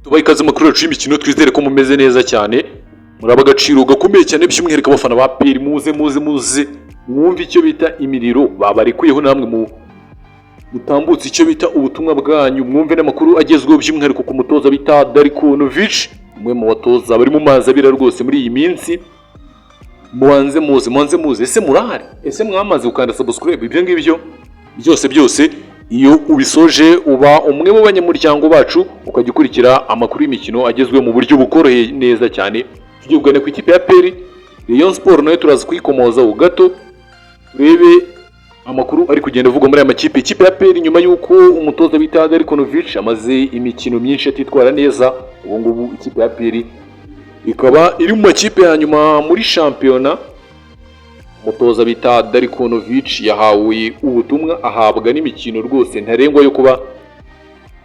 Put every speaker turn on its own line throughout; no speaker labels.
tubaye ikaze makuru yacu y'imikino twizere ko mumeze neza cyane muraba agaciro gakomeye cyane by'umwihariko abafana ba PL muze mwumve icyo bita imiriro babarikuyeho namwe mu mutambutse icyo bita ubutumwa bwanyu mwumve n'amakuru agezweho by'umwihariko ku mutoza bita Darikonovic umwe mu batoza bari mu mazi abira rwose muri iyi minsi mubanze muze ese murahari ese mwamaze gukanda subscribe ibyo ngibyo byose iyo ubisoje uba umwe mu banyamuryango bacu ukajya ukurikira amakuru y'imikino agezweho mu buryo bukoroheye neza cyane tugiye kugana ku ikipe ya PL Rayon Sport nayo turaza kuyikomozaho gato turebe amakuru ari kugenda avugwa muri aya makipe. Ikipe ya PL nyuma y'uko umutoza bita Darikonovic amaze imikino myinshi atitwara neza ubu ngubu ikipe ya PL ikaba iri mu makipe ya nyuma muri shampiyona. Umutoza bita Darikonovic yahawe ubutumwa ahabwa n'imikino rwose ntarengwa yo kuba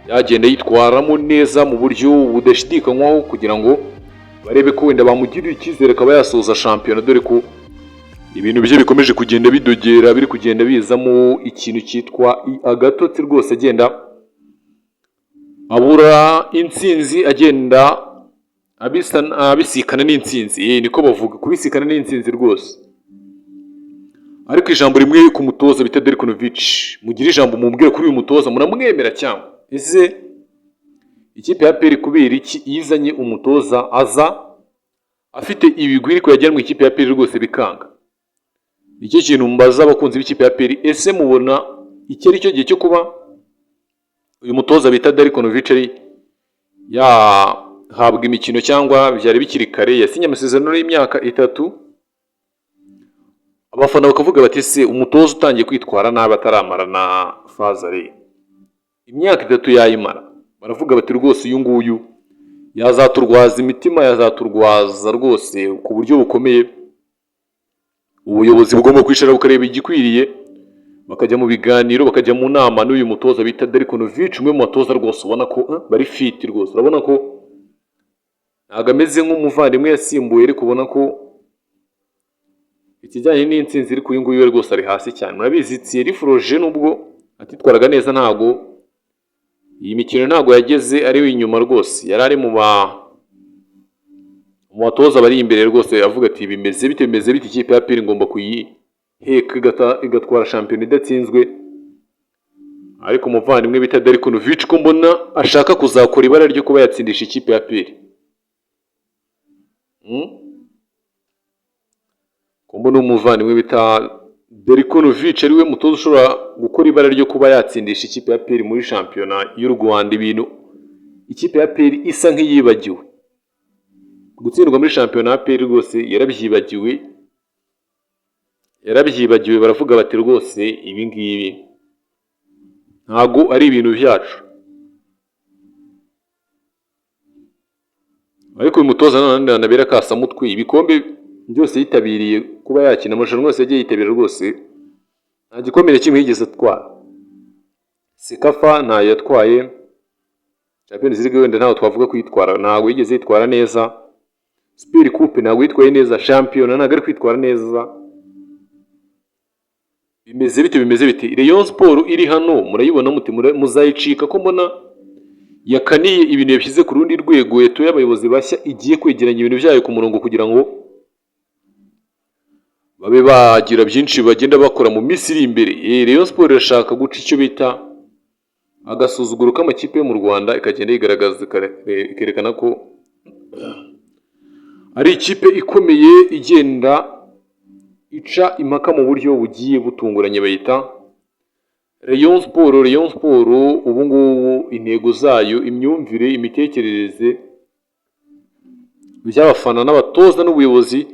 yagenda yitwaramo neza mu buryo budashidikanywaho kugira ngo barebe ko wenda bamugirira icyizere akaba yasoza shampiyona, dore ko ibintu bye bikomeje kugenda bidogera biri kugenda bizamo ikintu cyitwa agatotsi rwose agenda abura intsinzi agenda abisikana n'intsinzi niko bavuga kubisikana n'intsinzi rwose. Ariko ijambo rimwe ku mutoza bita Darikonovic mugira ijambo mumbwira kuri uyu mutoza muramwemera cyangwa ese ikipe ya PL kubera iki yizanye umutoza aza afite ibigwi ariko yajyanwe mu ikipe ya PL rwose bikanga? Nicyo kintu mbaza abakunzi b'ikipe ya PL, ese mubona iki ari cyo gihe cyo kuba uyu mutoza bita Darikonovic ari yahabwa imikino cyangwa byari bikiri kare? Yasinye amasezerano y'imyaka 3 abafana bakavuga bati se umutoza utangiye kwitwara nabi ataramara na fazare imyaka 3 yayimara, baravuga bati rwose uyu nguyu yazaturwaza imitima, yazaturwaza rwose ku buryo bukomeye. Ubuyobozi bugomba kwishara bukareba igikwiriye bakajya mu biganiro bakajya mu nama n'uyu mutoza bita Darikonovic umwe mu batoza rwose ubona ko bari fit rwose, urabona ko ntago ameze nk'umuvandimwe yasimbuye ariko ubona ko ikijyanye n'intsinzi iri kuri nguyu rwose ari hasi cyane. Murabizi Thierry Froger nubwo atitwaraga neza ntago iyi mikino ntago yageze ari inyuma rwose, yari ari mu batoza bari imbere rwose avuga ati bimeze bite ikipe ya PL ngomba kuyiheka igatwara shampiyona idatsinzwe. Ariko umuvandimwe bita Darikonovic ko mbona ashaka kuzakora ibara ryo kuba yatsindisha ikipe ya PL. Mbona umuvandimwe bita Darikonovic ari we mutoza ushobora gukora ibara ryo kuba yatsindisha ikipe ya PL muri shampiyona y'u Rwanda. Ibintu ikipe ya PL isa nk'iyibagiwe gutsindwa muri shampiyona ya PL rwose yarabyibagiwe baravuga bati rwose ibi ngibi ntago ari ibintu byacu. Ariko uyu mutoza nanone anabera kasamutwe ibikombe byose yitabiriye kuba yakina amarushanwa yose yagiye yitabira rwose nta gikomere kimwe yigeze atwara. Sekafa ntayo yatwaye, Champions League wenda ntaho twavuga kwitwara ntago yigeze yitwara neza, Super Coupe ntago yitwaye neza, shampiyona ntago ari kwitwara neza. Bimeze bite Rayon Sport iri hano murayibona muti muzayicika ko mbona yakaniye ibintu yashyize ku rundi rwego yatoye abayobozi bashya igiye kwegeranya ibintu byayo ku murongo kugira ngo babe bagira byinshi bagenda bakora mu minsi iri imbere. Rayon Sport irashaka guca icyo bita agasuzuguro k'amakipe yo mu Rwanda ikagenda yigaragaza ikerekana ko ari ikipe ikomeye igenda ica impaka mu buryo bugiye butunguranye. Bayita Rayon Sport ubu ngubu intego zayo, imyumvire, imitekerereze by'abafana n'abatoza n'ubuyobozi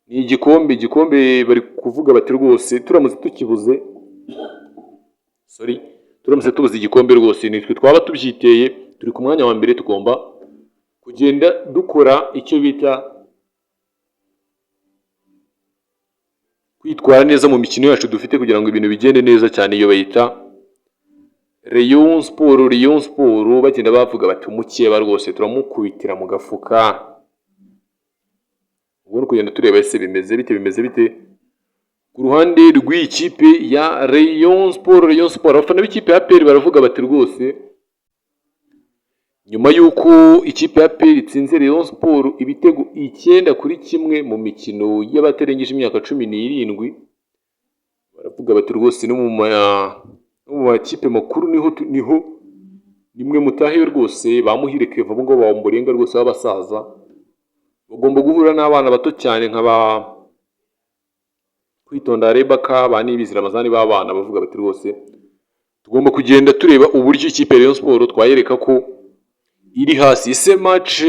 ni igikombe bari kuvuga bati rwose turamutse tubuze igikombe rwose nitwe twaba tubyiteye, turi ku mwanya wa mbere, tugomba kugenda dukora icyo bita kwitwara neza mu mikino yacu dufite kugira ngo ibintu bigende neza cyane. Iyo bayita Rayon Sport bagenda bavuga bati umukeba rwose turamukubitira mu gafuka. Ubwo kugenda tureba ese bimeze bite ku ruhande rw'ikipe ya Rayon Sport. Abafana b'ikipe ya PL baravuga bati rwose nyuma y'uko ikipe ya APR itsinze Rayon Sport ibitego 9-1 mu mikino y'abatarengeje imyaka 17, baravuga bati rwose no mu makipe makuru niho nimwe mutahiwe rwose. Bamuhire Keva bo ngo bamburenga rwose b'abasaza bagomba guhura n'abana bato cyane nk'aba Kwitonda Rebaka Banibizi Ramazani b'abana, bavuga bati rwose tugomba kugenda tureba uburyo ikipe ya Rayon Sport twayereka ko iri hasi. Ese match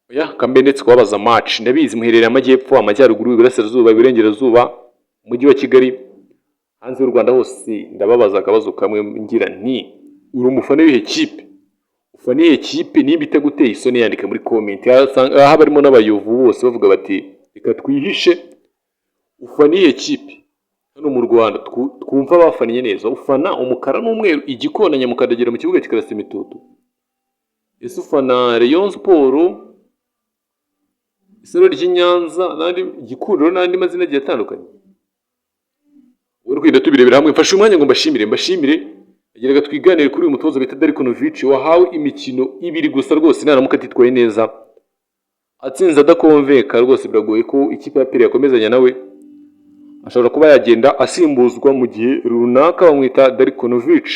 oya kambendetse kwabaza match, ndabizi muherereye amajyepfo, amajyaruguru, iburasirazuba, iburengerazuba, umujyi wa Kigali, hanze y'u Rwanda hose, ndababaza akabazo kamwe ngira nti uri umufana w'ihe kipe? Ufana iyihe kipe? Nimba itaguteye isoni yandika muri comment. Aha barimo n'abayovu bose bavuga bati reka twihishe. Ufana iyihe kipe hano mu Rwanda twumva bafaniye neza? Ufana umukara n'umweru, igikona nyamukadagera mu kibuga kikarasa imitutu? Ese ufana Rayon Sport, Isaro ry'Inyanza, n'andi Gikundiro n'andi mazina agiye atandukanye? Uri kwenda tubirebera hamwe. Mfashe umwanya ngo mbashimire ageraga twiganire kuri uyu mutoza bita Darikonovic wahawe imikino 2 gusa rwose naramuka atitwaye neza, atsinze adakonveka rwose. Biragoye ko ikipe ya APR yakomezanya nawe, ashobora kuba yagenda asimbuzwa mu gihe runaka. Bamwita Darikonovic.